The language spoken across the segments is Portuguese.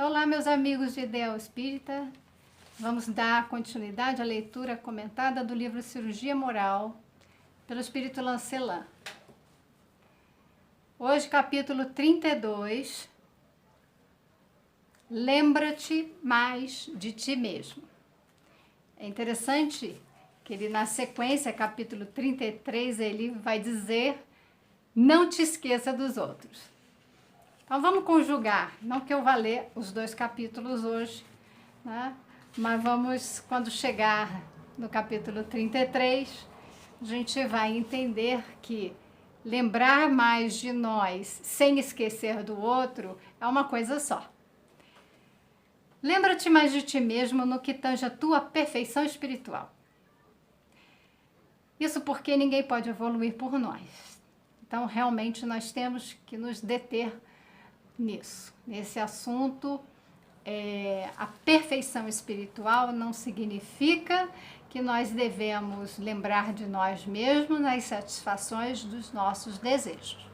Olá, meus amigos de Ideal Espírita. Vamos dar continuidade à leitura comentada do livro Cirurgia Moral, pelo Espírito Lancelin. Hoje, capítulo 32. Lembra-te mais de ti mesmo. É interessante que ele, na sequência, capítulo 33, ele vai dizer: não te esqueça dos outros. Então vamos conjugar, não que eu vá ler os dois capítulos hoje, né? Mas vamos, quando chegar no capítulo 33, a gente vai entender que lembrar mais de nós sem esquecer do outro é uma coisa só. Lembra-te mais de ti mesmo no que tange a tua perfeição espiritual. Isso porque ninguém pode evoluir por nós. Então, realmente, nós temos que nos deter nisso, nesse assunto. A perfeição espiritual não significa que nós devemos lembrar de nós mesmos nas satisfações dos nossos desejos.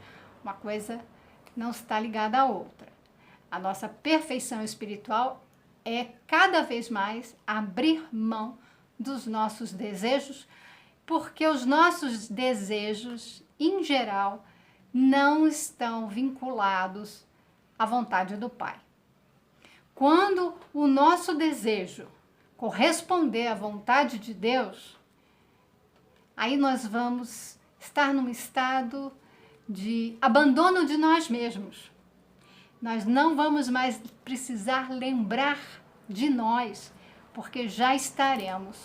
Uma coisa não está ligada à outra. A nossa perfeição espiritual é cada vez mais abrir mão dos nossos desejos, porque os nossos desejos, em geral, não estão vinculados à vontade do Pai. Quando o nosso desejo corresponder à vontade de Deus, aí nós vamos estar num estado de abandono de nós mesmos. Nós não vamos mais precisar lembrar de nós, porque já estaremos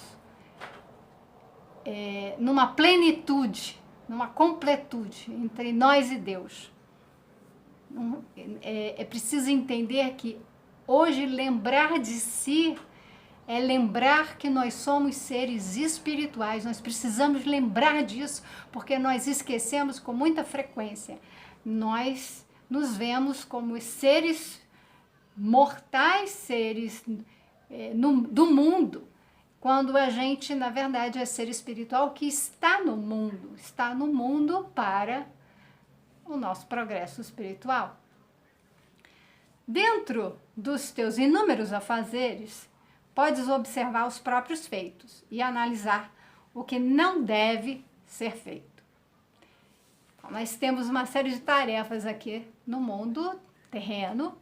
numa plenitude, numa completude entre nós e Deus. É preciso entender que hoje lembrar de si é lembrar que nós somos seres espirituais. Nós precisamos lembrar disso porque nós esquecemos com muita frequência. Nós nos vemos como seres mortais, seres do mundo, quando a gente, na verdade, é ser espiritual que está no mundo para o nosso progresso espiritual. Dentro dos teus inúmeros afazeres, podes observar os próprios feitos e analisar o que não deve ser feito. Então, nós temos uma série de tarefas aqui no mundo terreno.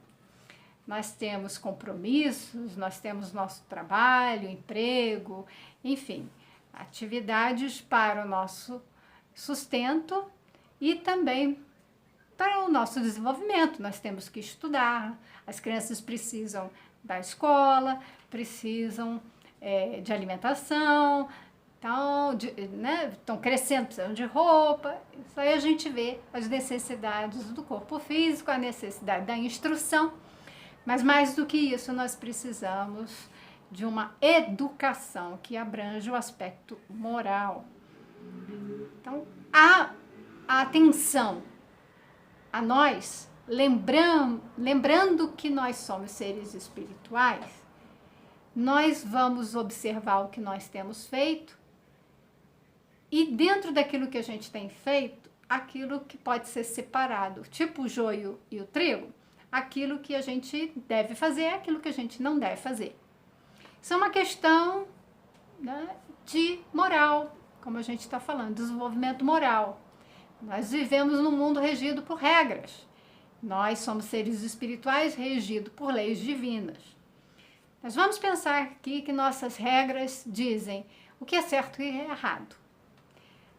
Nós temos compromissos, nós temos nosso trabalho, emprego, enfim, atividades para o nosso sustento e também para o nosso desenvolvimento. Nós temos que estudar, as crianças precisam da escola, precisam de alimentação, então, estão crescendo, precisam de roupa. Isso aí a gente vê as necessidades do corpo físico, a necessidade da instrução, mas mais do que isso, nós precisamos de uma educação que abrange o aspecto moral. Então, a atenção a nós, lembrando que nós somos seres espirituais, nós vamos observar o que nós temos feito e dentro daquilo que a gente tem feito, aquilo que pode ser separado, tipo o joio e o trigo, aquilo que a gente deve fazer, aquilo que a gente não deve fazer. Isso é uma questão, né, de moral, como a gente está falando, desenvolvimento moral. Nós vivemos num mundo regido por regras. Nós somos seres espirituais regidos por leis divinas. Nós vamos pensar aqui que nossas regras dizem o que é certo e errado.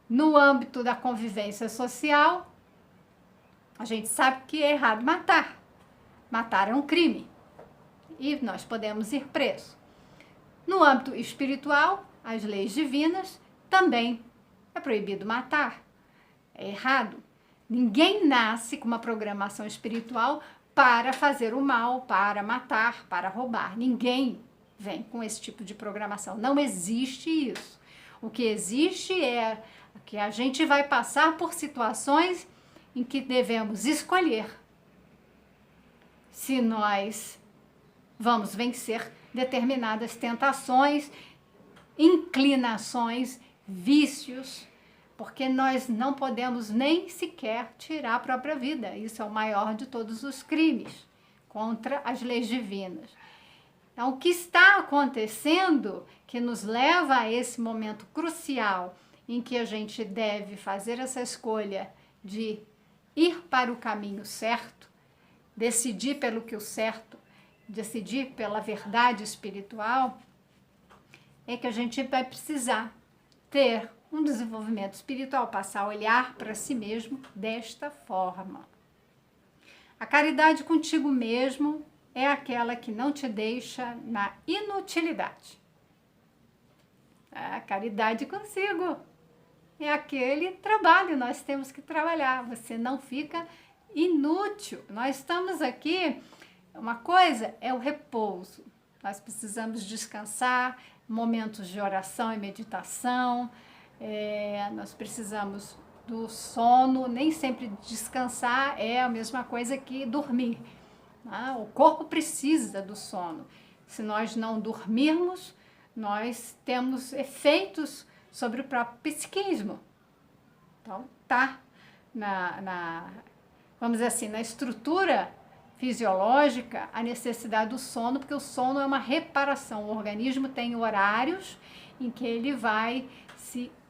No âmbito da convivência social, a gente sabe que é errado matar. Matar é um crime e nós podemos ir presos. No âmbito espiritual, as leis divinas também é proibido matar. É errado. Ninguém nasce com uma programação espiritual para fazer o mal, para matar, para roubar. Ninguém vem com esse tipo de programação. Não existe isso. O que existe é que a gente vai passar por situações em que devemos escolher se nós vamos vencer determinadas tentações, inclinações, vícios, porque nós não podemos nem sequer tirar a própria vida. Isso é o maior de todos os crimes. contra as leis divinas. Então, o que está acontecendo que nos leva a esse momento crucial em que a gente deve fazer essa escolha de ir para o caminho certo, decidir pelo que o certo, decidir pela verdade espiritual, é que a gente vai precisar ter um desenvolvimento espiritual, passar a olhar para si mesmo desta forma. A caridade contigo mesmo é aquela que não te deixa na inutilidade. A caridade consigo é aquele trabalho, nós temos que trabalhar, você não fica inútil. Nós estamos aqui, uma coisa é o repouso, nós precisamos descansar, momentos de oração e meditação, nós precisamos do sono, nem sempre descansar é a mesma coisa que dormir. O corpo precisa do sono. Se nós não dormirmos, nós temos efeitos sobre o próprio psiquismo. Então, tá vamos dizer assim, na estrutura fisiológica, a necessidade do sono, porque o sono é uma reparação. O organismo tem horários em que ele vai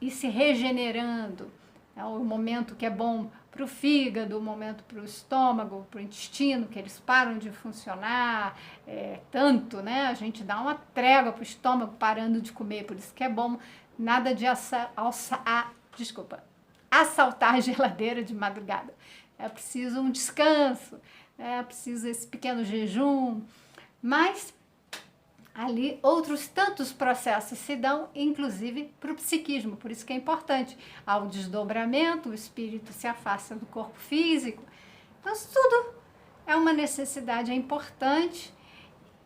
ir se regenerando. É o momento que é bom para o fígado, o momento para o estômago, para o intestino, que eles param de funcionar tanto, né? A gente dá uma trégua para o estômago parando de comer, por isso que é bom nada de assaltar a geladeira de madrugada. É preciso um descanso, é preciso esse pequeno jejum, mas ali outros tantos processos se dão, inclusive para o psiquismo, por isso que é importante. Ao desdobramento, o espírito se afasta do corpo físico. Então, isso tudo é uma necessidade, é importante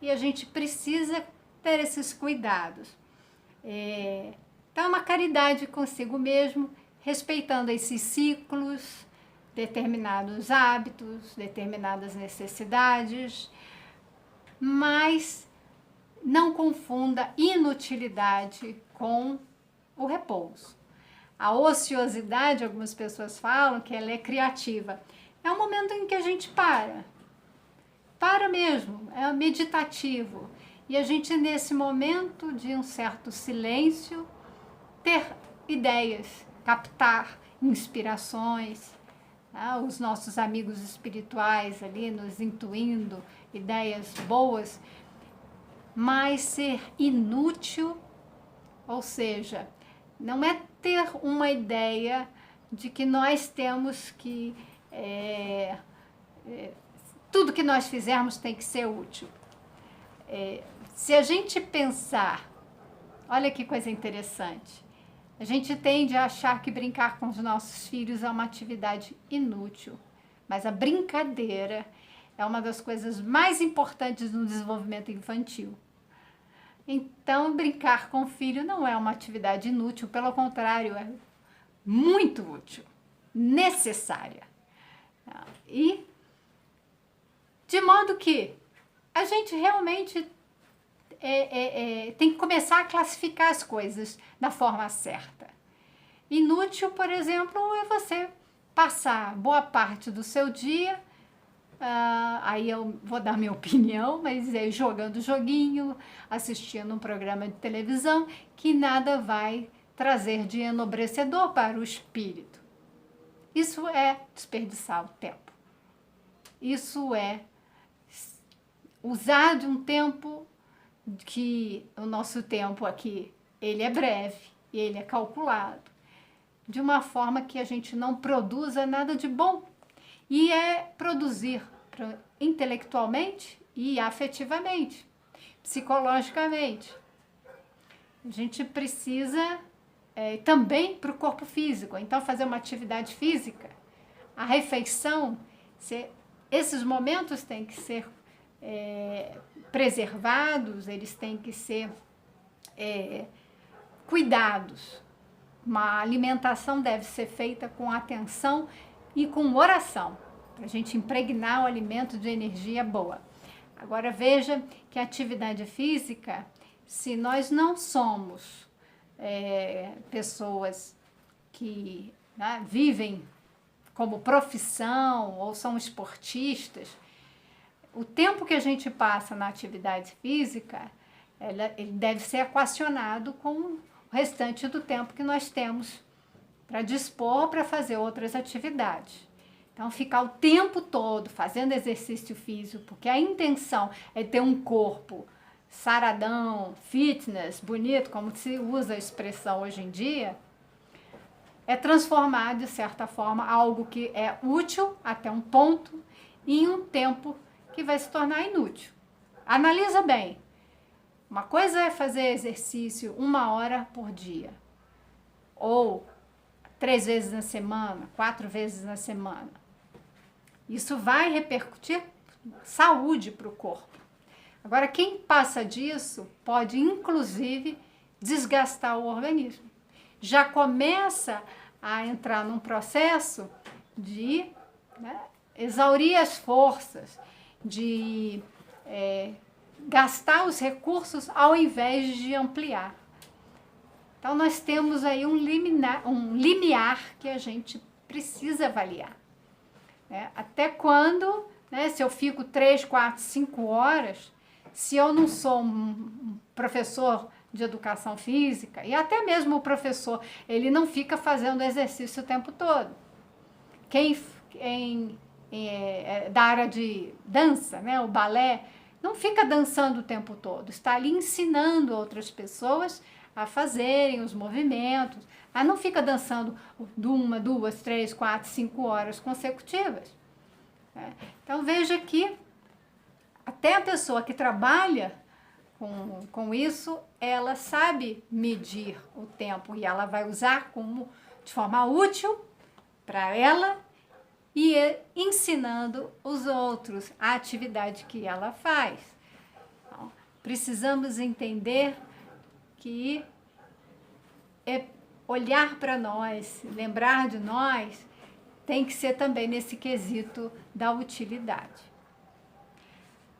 e a gente precisa ter esses cuidados. Então, é uma caridade consigo mesmo, respeitando esses ciclos, determinados hábitos, determinadas necessidades, mas não confunda inutilidade com o repouso. A ociosidade, algumas pessoas falam que ela é criativa. É um momento em que a gente para mesmo, é meditativo. E a gente, nesse momento de um certo silêncio, ter ideias, captar inspirações, os nossos amigos espirituais ali nos intuindo ideias boas, mas ser inútil, ou seja, não é ter uma ideia de que nós temos que tudo que nós fizermos tem que ser útil. Se a gente pensar, olha que coisa interessante, a gente tende a achar que brincar com os nossos filhos é uma atividade inútil, mas a brincadeira é uma das coisas mais importantes no desenvolvimento infantil. Então, brincar com o filho não é uma atividade inútil, pelo contrário, é muito útil, necessária. E de modo que a gente realmente tem que começar a classificar as coisas da forma certa. Inútil, por exemplo, é você passar boa parte do seu dia, aí eu vou dar minha opinião, mas é jogando joguinho, assistindo um programa de televisão, que nada vai trazer de enobrecedor para o espírito. Isso é desperdiçar o tempo. Isso é usar de um tempo que o nosso tempo aqui, ele é breve, ele é calculado, de uma forma que a gente não produza nada de bom. E produzir intelectualmente e afetivamente, psicologicamente. A gente precisa também para o corpo físico, então fazer uma atividade física. A refeição, esses momentos têm que ser preservados, eles têm que ser cuidados. Uma alimentação deve ser feita com atenção e com oração, para a gente impregnar o alimento de energia boa. Agora veja que a atividade física, se nós não somos pessoas que vivem como profissão ou são esportistas, o tempo que a gente passa na atividade física, ele deve ser equacionado com o restante do tempo que nós temos para dispor para fazer outras atividades. Então, ficar o tempo todo fazendo exercício físico, porque a intenção é ter um corpo saradão, fitness, bonito, como se usa a expressão hoje em dia, é transformar, de certa forma, algo que é útil até um ponto em um tempo que vai se tornar inútil. Analisa bem. Uma coisa é fazer exercício 1 hora por dia, ou 3 vezes na semana, 4 vezes na semana. Isso vai repercutir saúde para o corpo. Agora, quem passa disso pode, inclusive, desgastar o organismo. Já começa a entrar num processo de exaurir as forças, de gastar os recursos ao invés de ampliar. Então, nós temos aí um limiar que a gente precisa avaliar. Até quando, se eu fico 3, 4, 5 horas, se eu não sou um professor de educação física, e até mesmo o professor, ele não fica fazendo exercício o tempo todo. Quem da área de dança, o balé, não fica dançando o tempo todo, está ali ensinando outras pessoas a fazerem os movimentos, mas não fica dançando 1, 2, 3, 4, 5 horas consecutivas. Então, veja que até a pessoa que trabalha com isso, ela sabe medir o tempo e ela vai usar de forma útil para ela e ensinando os outros a atividade que ela faz. Então, precisamos entender que olhar para nós, lembrar de nós, tem que ser também nesse quesito da utilidade.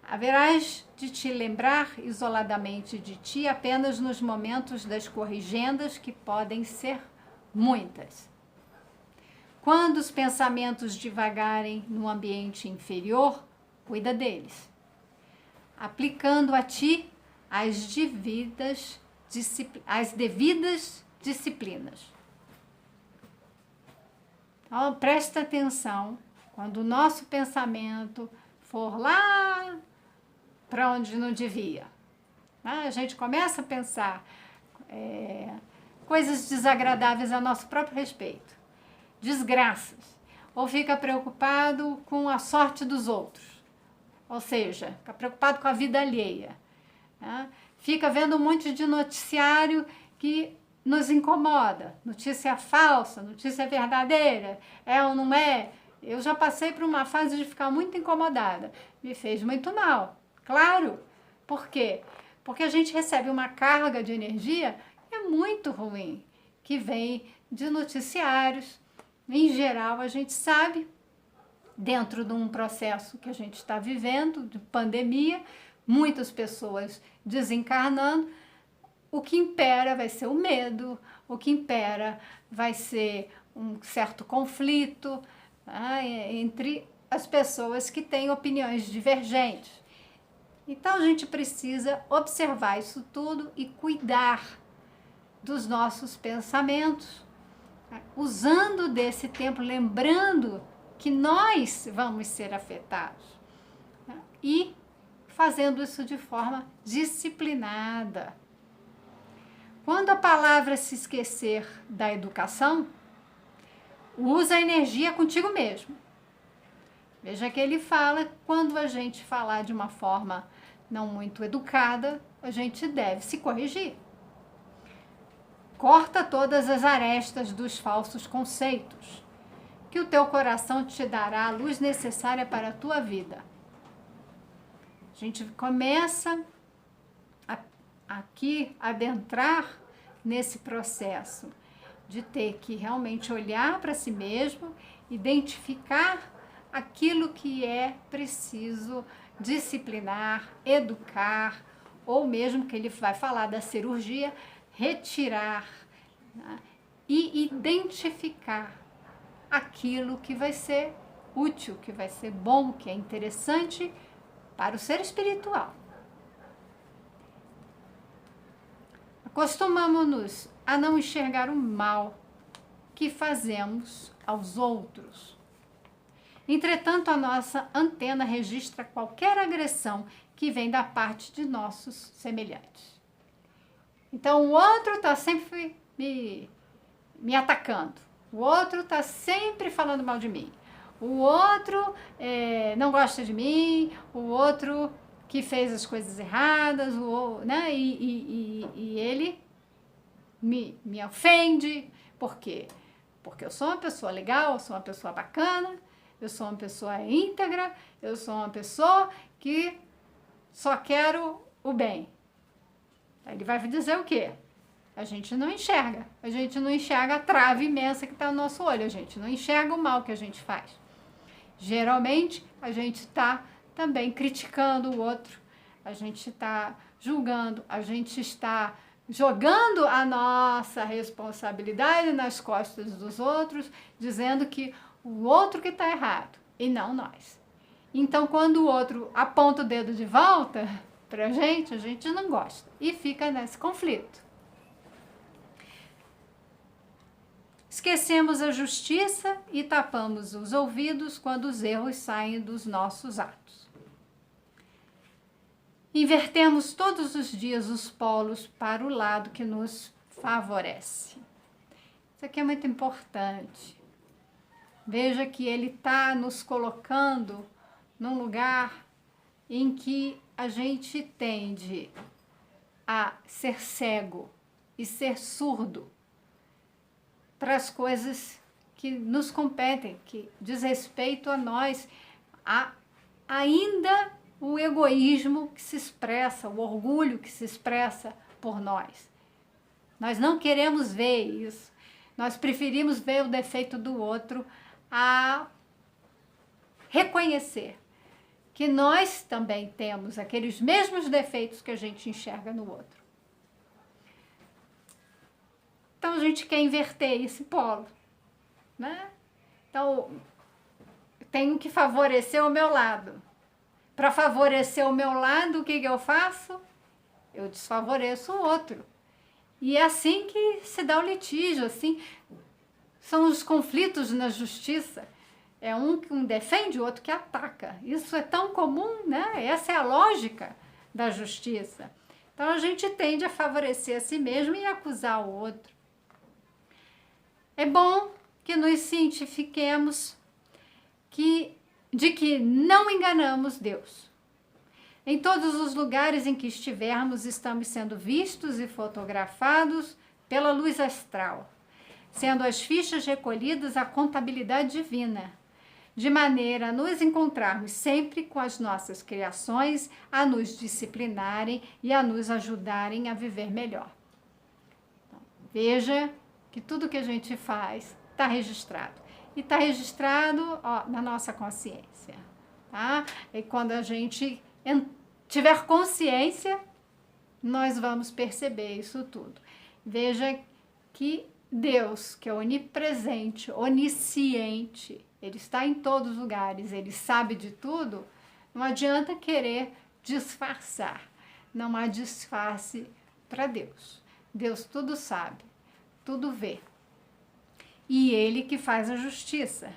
Haverás de te lembrar isoladamente de ti apenas nos momentos das corrigendas, que podem ser muitas. Quando os pensamentos divagarem no ambiente inferior, cuida deles, aplicando a ti as devidas disciplinas. Então, presta atenção, quando o nosso pensamento for lá para onde não devia, a gente começa a pensar coisas desagradáveis a nosso próprio respeito, desgraças, ou fica preocupado com a sorte dos outros, ou seja, fica preocupado com a vida alheia, fica vendo um monte de noticiário que nos incomoda, notícia falsa, notícia verdadeira, é ou não é? Eu já passei por uma fase de ficar muito incomodada, me fez muito mal, claro. Por quê? Porque a gente recebe uma carga de energia que é muito ruim, que vem de noticiários. Em geral, a gente sabe, dentro de um processo que a gente está vivendo, de pandemia, muitas pessoas desencarnando, o que impera vai ser o medo, o que impera vai ser um certo conflito entre as pessoas que têm opiniões divergentes. Então, a gente precisa observar isso tudo e cuidar dos nossos pensamentos, usando desse tempo, lembrando que nós vamos ser afetados, e fazendo isso de forma disciplinada. Quando a palavra se esquecer da educação, usa a energia contigo mesmo. Veja que ele fala, quando a gente falar de uma forma não muito educada, a gente deve se corrigir. Corta todas as arestas dos falsos conceitos, que o teu coração te dará a luz necessária para a tua vida. A gente começa aqui adentrar nesse processo de ter que realmente olhar para si mesmo, identificar aquilo que é preciso disciplinar, educar, ou mesmo que ele vai falar da cirurgia, retirar, e identificar aquilo que vai ser útil, que vai ser bom, que é interessante para o ser espiritual. Acostumamos-nos a não enxergar o mal que fazemos aos outros. Entretanto, a nossa antena registra qualquer agressão que vem da parte de nossos semelhantes. Então, o outro está sempre me atacando. O outro está sempre falando mal de mim. O outro não gosta de mim. O outro que fez as coisas erradas. Né? E ele me ofende. Por quê? Porque eu sou uma pessoa legal, eu sou uma pessoa bacana, eu sou uma pessoa íntegra, eu sou uma pessoa que só quero o bem. Ele vai dizer o quê? A gente não enxerga. A gente não enxerga a trave imensa que está no nosso olho. A gente não enxerga o mal que a gente faz. Geralmente, a gente está também criticando o outro. A gente está julgando. A gente está jogando a nossa responsabilidade nas costas dos outros, dizendo que o outro que está errado e não nós. Então, quando o outro aponta o dedo de volta para a gente não gosta e fica nesse conflito. Esquecemos a justiça e tapamos os ouvidos quando os erros saem dos nossos atos. Invertemos todos os dias os polos para o lado que nos favorece. Isso aqui é muito importante. Veja que ele está nos colocando num lugar em que a gente tende a ser cego e ser surdo para as coisas que nos competem, que diz respeito a nós, ainda o egoísmo que se expressa, o orgulho que se expressa por nós. Nós não queremos ver isso. Nós preferimos ver o defeito do outro a reconhecer que nós também temos aqueles mesmos defeitos que a gente enxerga no outro. Então, a gente quer inverter esse polo, né? Então, tenho que favorecer o meu lado. Para favorecer o meu lado, o que eu faço? Eu desfavoreço o outro. E é assim que se dá o litígio, assim são os conflitos na justiça. É um que defende, o outro que ataca. Isso é tão comum, né? Essa é a lógica da justiça. Então, a gente tende a favorecer a si mesmo e acusar o outro. É bom que nos cientifiquemos de que não enganamos Deus. Em todos os lugares em que estivermos, estamos sendo vistos e fotografados pela luz astral, sendo as fichas recolhidas à contabilidade divina, de maneira a nos encontrarmos sempre com as nossas criações, a nos disciplinarem e a nos ajudarem a viver melhor. Então, veja que tudo que a gente faz está registrado. E está registrado na nossa consciência. Tá? E quando a gente tiver consciência, nós vamos perceber isso tudo. Veja que Deus, que é onipresente, onisciente, Ele está em todos os lugares, Ele sabe de tudo, não adianta querer disfarçar. Não há disfarce para Deus. Deus tudo sabe, tudo vê. E Ele que faz a justiça.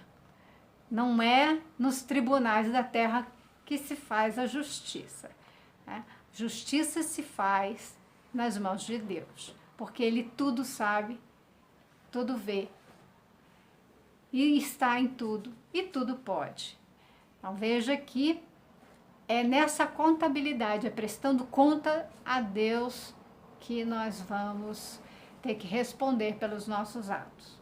Não é nos tribunais da terra que se faz a justiça. Né? Justiça se faz nas mãos de Deus, porque Ele tudo sabe, tudo vê, e está em tudo, e tudo pode. Então, veja que é nessa contabilidade, é prestando conta a Deus que nós vamos ter que responder pelos nossos atos.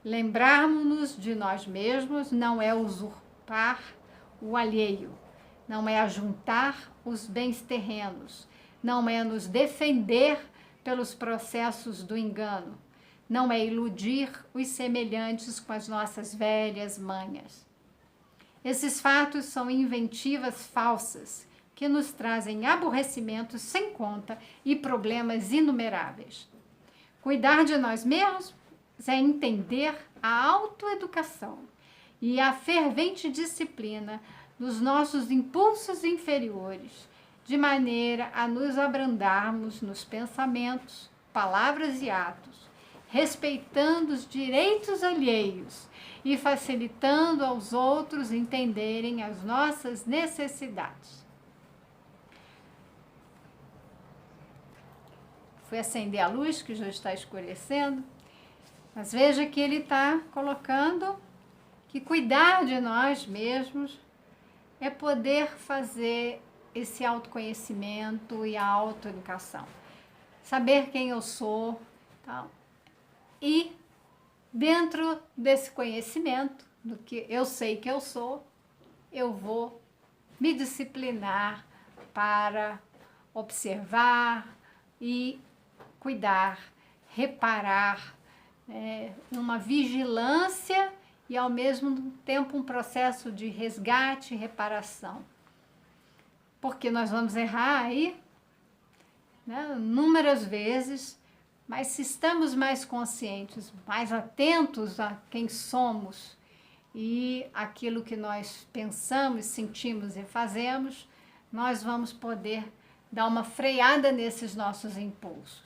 Lembrarmos-nos de nós mesmos não é usurpar o alheio, não é ajuntar os bens terrenos, não é nos defender pelos processos do engano, não é iludir os semelhantes com as nossas velhas manhas. Esses fatos são inventivas falsas que nos trazem aborrecimentos sem conta e problemas inumeráveis. Cuidar de nós mesmos é entender a autoeducação e a fervente disciplina dos nossos impulsos inferiores, de maneira a nos abrandarmos nos pensamentos, palavras e atos, respeitando os direitos alheios e facilitando aos outros entenderem as nossas necessidades. Fui acender a luz, que já está escurecendo, mas veja que ele está colocando que cuidar de nós mesmos é poder fazer esse autoconhecimento e a autoeducação. Saber quem eu sou, tal. E dentro desse conhecimento, do que eu sei que eu sou, eu vou me disciplinar para observar e cuidar, reparar, uma vigilância e ao mesmo tempo um processo de resgate e reparação. Porque nós vamos errar aí, né, inúmeras vezes, mas se estamos mais conscientes, mais atentos a quem somos e aquilo que nós pensamos, sentimos e fazemos, nós vamos poder dar uma freada nesses nossos impulsos.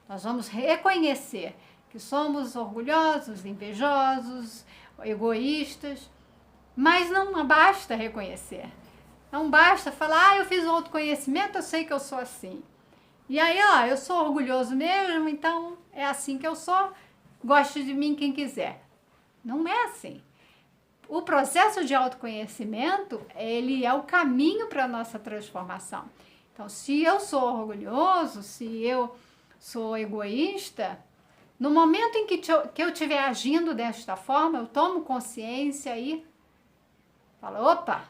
Nós vamos reconhecer que somos orgulhosos, invejosos, egoístas, mas não basta reconhecer. Não basta falar, eu fiz o autoconhecimento, eu sei que eu sou assim. E aí, eu sou orgulhoso mesmo, então é assim que eu sou, goste de mim quem quiser. Não é assim. O processo de autoconhecimento, ele é o caminho para a nossa transformação. Então, se eu sou orgulhoso, se eu sou egoísta, no momento em que eu estiver agindo desta forma, eu tomo consciência e falo, opa,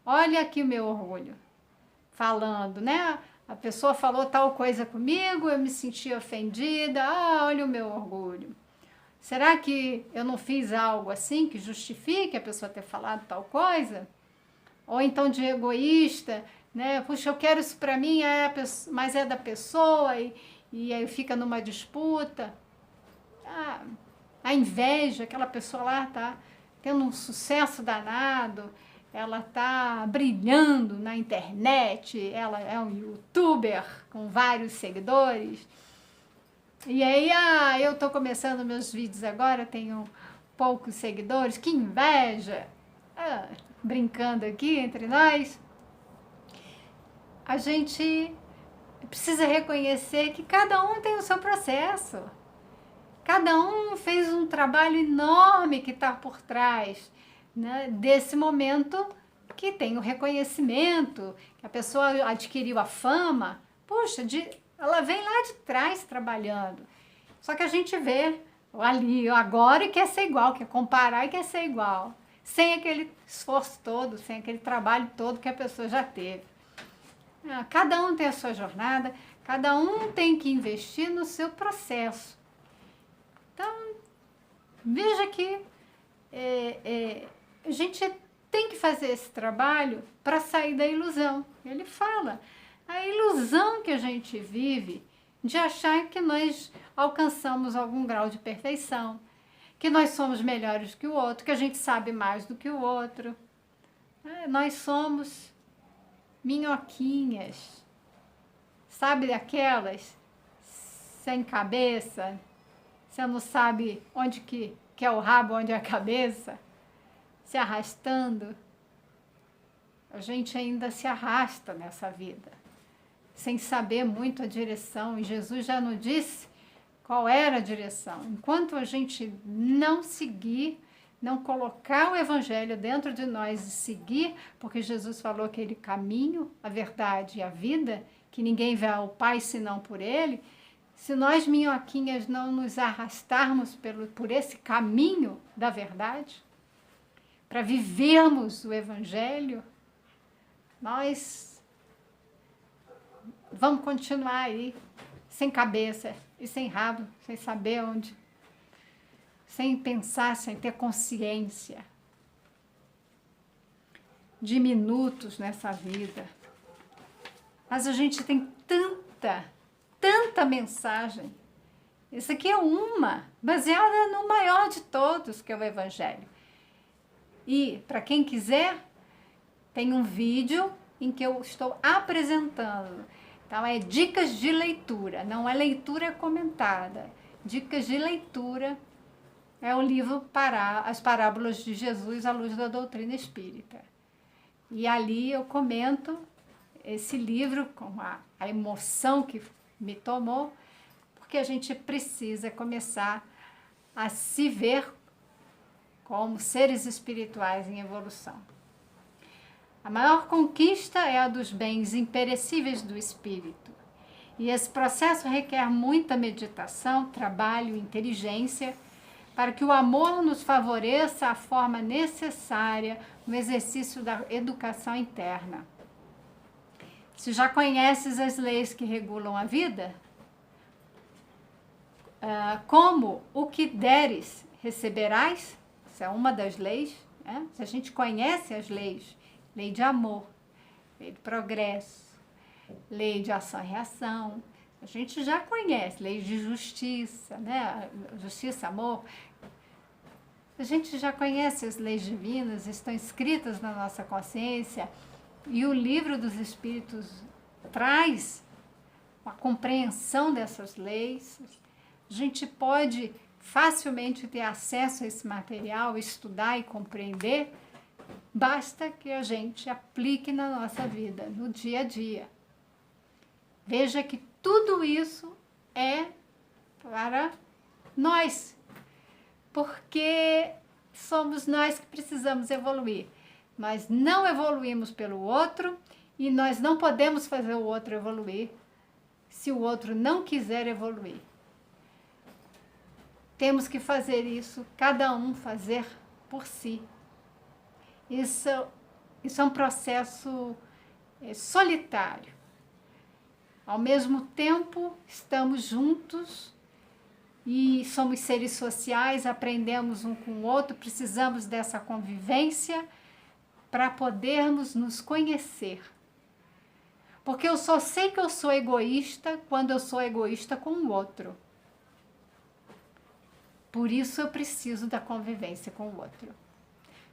olha aqui o meu orgulho. Falando, né? A pessoa falou tal coisa comigo, eu me senti ofendida, olha o meu orgulho. Será que eu não fiz algo assim que justifique a pessoa ter falado tal coisa? Ou então de egoísta, né? Puxa, eu quero isso para mim, mas é da pessoa e aí fica numa disputa. A inveja, aquela pessoa lá tá tendo um sucesso danado, ela tá brilhando na internet, ela é um youtuber com vários seguidores. E aí, eu tô começando meus vídeos agora, tenho poucos seguidores, que inveja. Brincando aqui entre nós. A gente precisa reconhecer que cada um tem o seu processo. Cada um fez um trabalho enorme que está por trás, né, desse momento que tem o reconhecimento, que a pessoa adquiriu a fama. Puxa, ela vem lá de trás trabalhando. Só que a gente vê ali, agora, e quer ser igual, quer comparar e quer ser igual. Sem aquele esforço todo, sem aquele trabalho todo que a pessoa já teve. Cada um tem a sua jornada, cada um tem que investir no seu processo. Então, veja que a gente tem que fazer esse trabalho para sair da ilusão. Ele fala, a ilusão que a gente vive de achar que nós alcançamos algum grau de perfeição, que nós somos melhores que o outro, que a gente sabe mais do que o outro. Nós somos minhoquinhas, sabe daquelas sem cabeça, você não sabe onde que é o rabo, onde é a cabeça, se arrastando. A gente ainda se arrasta nessa vida, sem saber muito a direção, e Jesus já nos disse qual era a direção. Enquanto a gente não seguir, não colocar o evangelho dentro de nós e seguir, porque Jesus falou aquele caminho, a verdade e a vida, que ninguém vai ao Pai senão por ele, se nós minhoquinhas não nos arrastarmos por esse caminho da verdade, para vivermos o evangelho, nós vamos continuar aí, sem cabeça e sem rabo, sem saber onde, sem pensar, sem ter consciência. Diminutos nessa vida. Mas a gente tem tanta mensagem. Isso aqui é uma, baseada no maior de todos, que é o Evangelho. E, para quem quiser, tem um vídeo em que eu estou apresentando. Então, é dicas de leitura, não é leitura comentada. Dicas de leitura é o livro As Parábolas de Jesus à Luz da Doutrina Espírita. E ali eu comento esse livro com a emoção que me tomou, porque a gente precisa começar a se ver como seres espirituais em evolução. A maior conquista é a dos bens imperecíveis do espírito. E esse processo requer muita meditação, trabalho e inteligência para que o amor nos favoreça a forma necessária no exercício da educação interna. Se já conheces as leis que regulam a vida, como o que deres, receberás, isso é uma das leis, né? Se a gente conhece as leis, lei de amor, lei de progresso, lei de ação e reação, a gente já conhece, lei de justiça, né? Justiça, amor. A gente já conhece as leis divinas, estão escritas na nossa consciência, e o livro dos Espíritos traz uma compreensão dessas leis. A gente pode facilmente ter acesso a esse material, estudar e compreender, basta que a gente aplique na nossa vida, no dia a dia. Veja que tudo isso é para nós, porque somos nós que precisamos evoluir. Nós não evoluímos pelo outro e nós não podemos fazer o outro evoluir se o outro não quiser evoluir. Temos que fazer isso, cada um fazer por si. Isso é um processo solitário. Ao mesmo tempo, estamos juntos e somos seres sociais, aprendemos um com o outro, precisamos dessa convivência para podermos nos conhecer. Porque eu só sei que eu sou egoísta quando eu sou egoísta com o outro. Por isso eu preciso da convivência com o outro.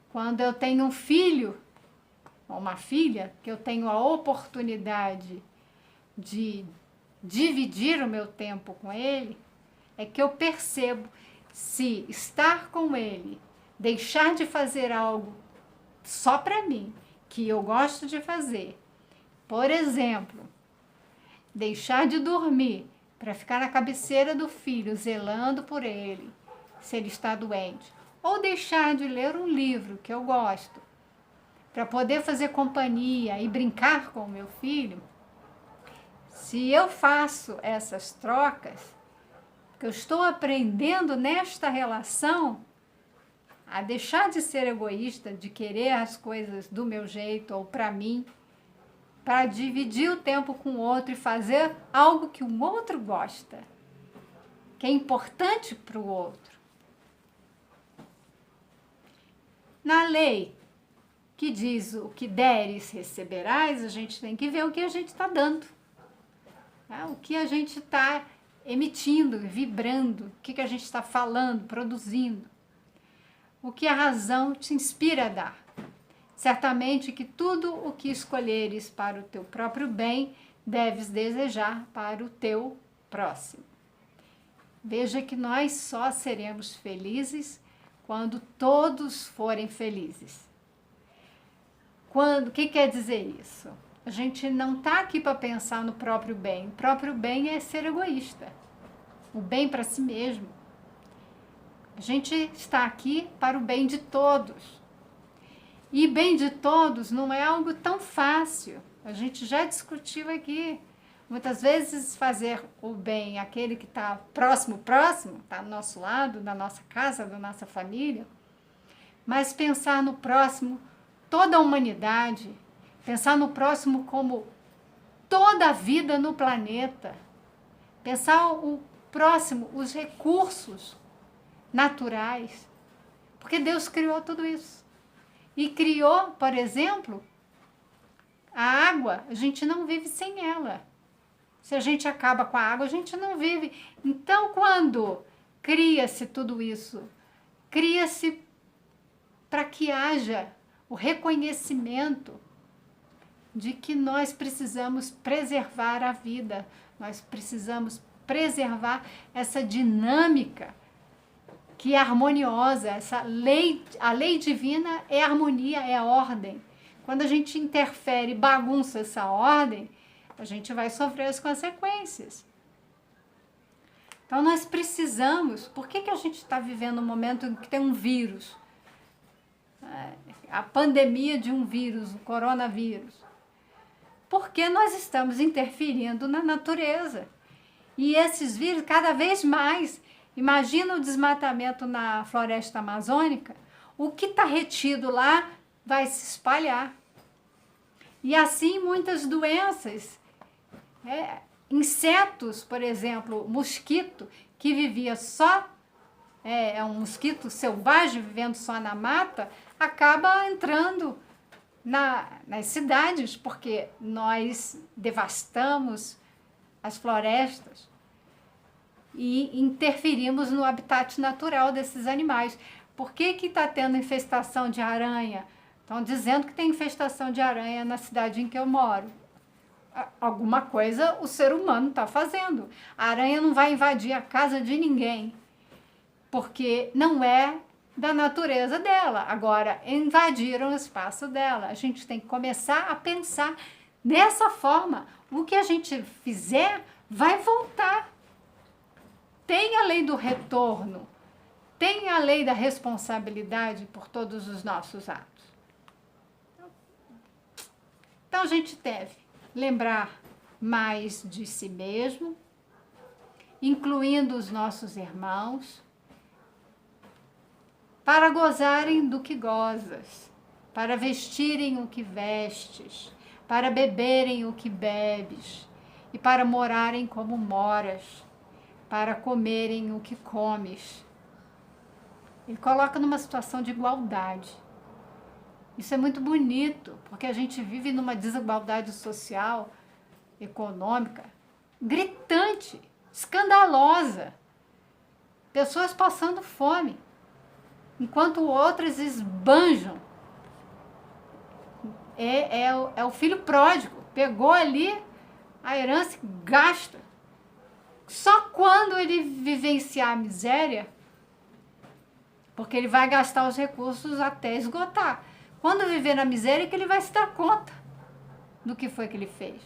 Quando eu tenho um filho ou uma filha, que eu tenho a oportunidade de dividir o meu tempo com ele, é que eu percebo se estar com ele, deixar de fazer algo só para mim, que eu gosto de fazer. Por exemplo, deixar de dormir para ficar na cabeceira do filho, zelando por ele, se ele está doente. Ou deixar de ler um livro que eu gosto, para poder fazer companhia e brincar com o meu filho. Se eu faço essas trocas, que eu estou aprendendo nesta relação a deixar de ser egoísta, de querer as coisas do meu jeito ou para mim, para dividir o tempo com o outro e fazer algo que o outro gosta, que é importante para o outro. Na lei que diz o que deres, receberás, a gente tem que ver o que a gente está dando, né? O que a gente está emitindo, vibrando, o que a gente está falando, produzindo. O que a razão te inspira a dar. Certamente que tudo o que escolheres para o teu próprio bem, deves desejar para o teu próximo. Veja que nós só seremos felizes quando todos forem felizes. O que quer dizer isso? A gente não está aqui para pensar no próprio bem. O próprio bem é ser egoísta. O bem para si mesmo. A gente está aqui para o bem de todos. E bem de todos não é algo tão fácil. A gente já discutiu aqui. Muitas vezes fazer o bem àquele que está próximo, está ao nosso lado, na nossa casa, da nossa família. Mas pensar no próximo, toda a humanidade, pensar no próximo como toda a vida no planeta, pensar o próximo, os recursos naturais, porque Deus criou tudo isso. E criou, por exemplo, a água, a gente não vive sem ela. Se a gente acaba com a água, a gente não vive. Então, quando cria-se tudo isso, cria-se para que haja o reconhecimento de que nós precisamos preservar a vida, nós precisamos preservar essa dinâmica que é harmoniosa, a lei divina é harmonia, é ordem. Quando a gente interfere, bagunça essa ordem, a gente vai sofrer as consequências. Então nós precisamos, por que a gente está vivendo um momento em que tem um vírus? A pandemia de um vírus, o coronavírus. Porque nós estamos interferindo na natureza. E esses vírus, cada vez mais, imagina o desmatamento na floresta amazônica, o que está retido lá vai se espalhar. E assim muitas doenças, insetos, por exemplo, mosquito, que vivia só, um mosquito selvagem vivendo só na mata, acaba entrando nas cidades, porque nós devastamos as florestas e interferimos no habitat natural desses animais. Por que está tendo infestação de aranha? Estão dizendo que tem infestação de aranha na cidade em que eu moro. Alguma coisa o ser humano está fazendo. A aranha não vai invadir a casa de ninguém, porque não é da natureza dela. Agora, invadiram o espaço dela. A gente tem que começar a pensar dessa forma. O que a gente fizer vai voltar. Tem a lei do retorno, tem a lei da responsabilidade por todos os nossos atos. Então a gente deve lembrar mais de si mesmo, incluindo os nossos irmãos, para gozarem do que gozas, para vestirem o que vestes, para beberem o que bebes e para morarem como moras, para comerem o que comes. Ele coloca numa situação de igualdade. Isso é muito bonito, porque a gente vive numa desigualdade social, econômica, gritante, escandalosa. Pessoas passando fome, enquanto outras esbanjam. É o filho pródigo, pegou ali a herança e gasta. Só quando ele vivenciar a miséria, porque ele vai gastar os recursos até esgotar. Quando viver na miséria é que ele vai se dar conta do que foi que ele fez.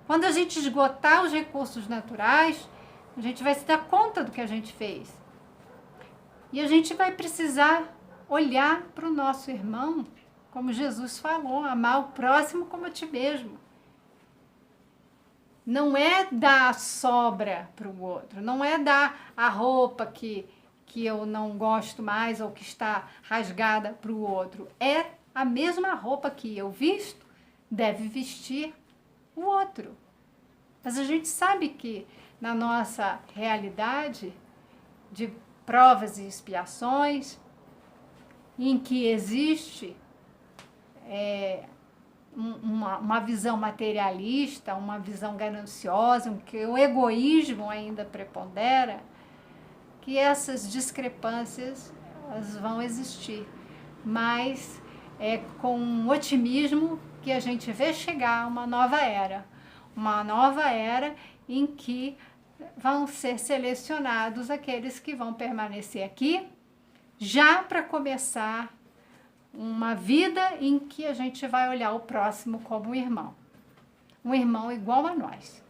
Quando a gente esgotar os recursos naturais, a gente vai se dar conta do que a gente fez. E a gente vai precisar olhar para o nosso irmão, como Jesus falou, amar o próximo como a ti mesmo. Não é dar sobra para o outro, não é dar a roupa que eu não gosto mais ou que está rasgada para o outro. É a mesma roupa que eu visto, deve vestir o outro. Mas a gente sabe que na nossa realidade de provas e expiações, em que existe uma visão materialista, uma visão gananciosa, em que o egoísmo ainda prepondera, que essas discrepâncias elas vão existir. Mas é com um otimismo que a gente vê chegar uma nova era em que vão ser selecionados aqueles que vão permanecer aqui, já para começar uma vida em que a gente vai olhar o próximo como um irmão igual a nós.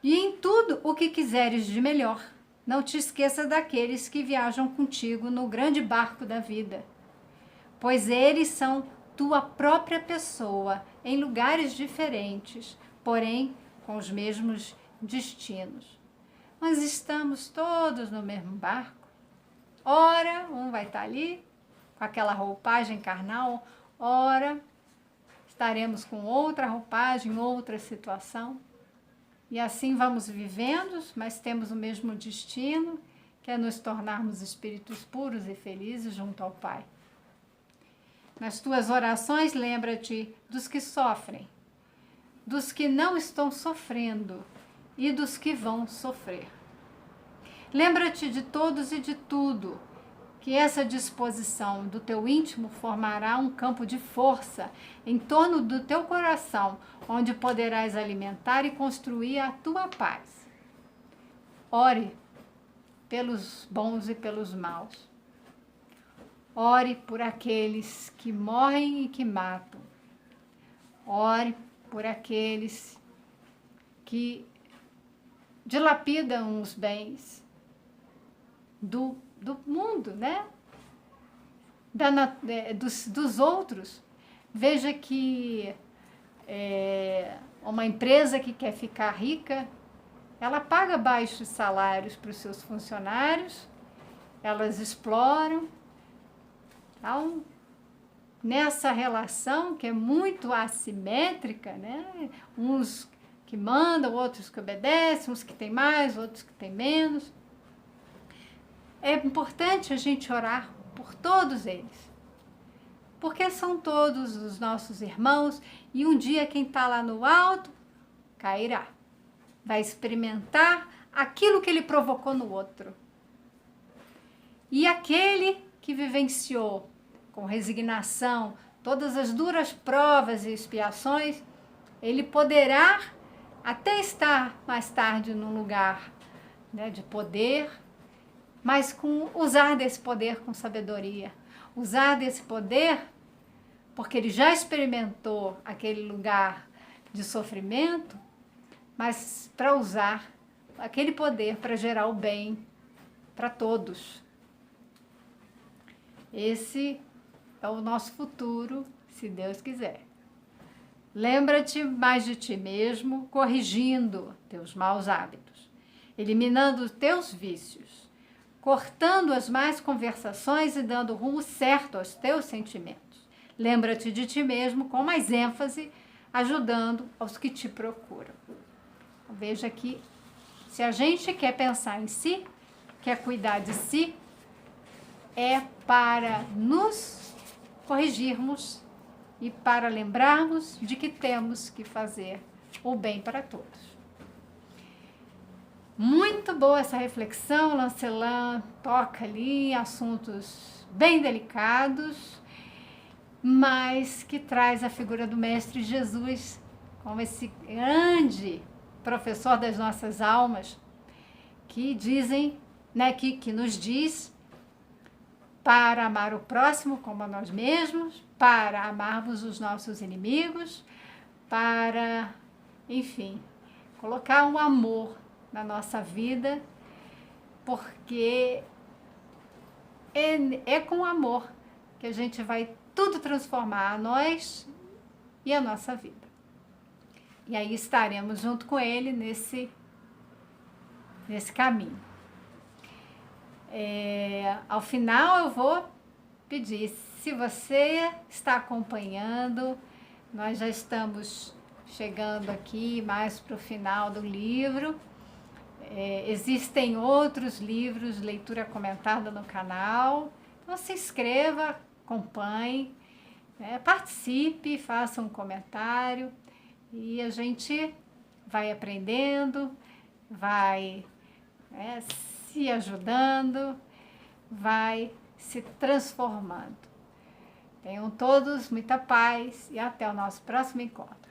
E em tudo o que quiseres de melhor, não te esqueça daqueles que viajam contigo no grande barco da vida, pois eles são tua própria pessoa, em lugares diferentes, porém com os mesmos destinos. Nós estamos todos no mesmo barco. Ora, um vai estar ali, com aquela roupagem carnal, ora, estaremos com outra roupagem, outra situação. E assim vamos vivendo, mas temos o mesmo destino, que é nos tornarmos espíritos puros e felizes junto ao Pai. Nas tuas orações, lembra-te dos que sofrem, dos que não estão sofrendo e dos que vão sofrer. Lembra-te de todos e de tudo que essa disposição do teu íntimo formará um campo de força em torno do teu coração, onde poderás alimentar e construir a tua paz. Ore pelos bons e pelos maus. Ore por aqueles que morrem e que matam. Ore por aqueles que dilapidam os bens do mundo, né? Dos outros. Veja que uma empresa que quer ficar rica, ela paga baixos salários para os seus funcionários, elas exploram. Então, nessa relação que é muito assimétrica, né? Uns que mandam, outros que obedecem, uns que têm mais, outros que têm menos. É importante a gente orar por todos eles, porque são todos os nossos irmãos e um dia quem está lá no alto cairá, vai experimentar aquilo que ele provocou no outro. E aquele que vivenciou com resignação todas as duras provas e expiações, ele poderá até estar mais tarde num lugar, né, de poder, mas usar desse poder com sabedoria. Usar desse poder porque ele já experimentou aquele lugar de sofrimento, mas para usar aquele poder para gerar o bem para todos. Esse é o nosso futuro, se Deus quiser. Lembra-te mais de ti mesmo, corrigindo teus maus hábitos, eliminando os teus vícios, cortando as más conversações e dando o rumo certo aos teus sentimentos. Lembra-te de ti mesmo com mais ênfase, ajudando aos que te procuram. Veja que se a gente quer pensar em si, quer cuidar de si, é para nos corrigirmos e para lembrarmos de que temos que fazer o bem para todos. Muito boa essa reflexão, Lancelin toca ali em assuntos bem delicados, mas que traz a figura do Mestre Jesus como esse grande professor das nossas almas, que dizem, né, que nos diz para amar o próximo como a nós mesmos, para amarmos os nossos inimigos, para, enfim, colocar um amor na nossa vida, porque é com amor que a gente vai tudo transformar a nós e a nossa vida. E aí estaremos junto com ele nesse caminho. Ao final eu vou pedir, se você está acompanhando, nós já estamos chegando aqui mais para o final do livro. Existem outros livros, leitura comentada no canal. Então se inscreva, acompanhe, participe, faça um comentário e a gente vai aprendendo, vai se ajudando, vai se transformando. Tenham todos muita paz e até o nosso próximo encontro.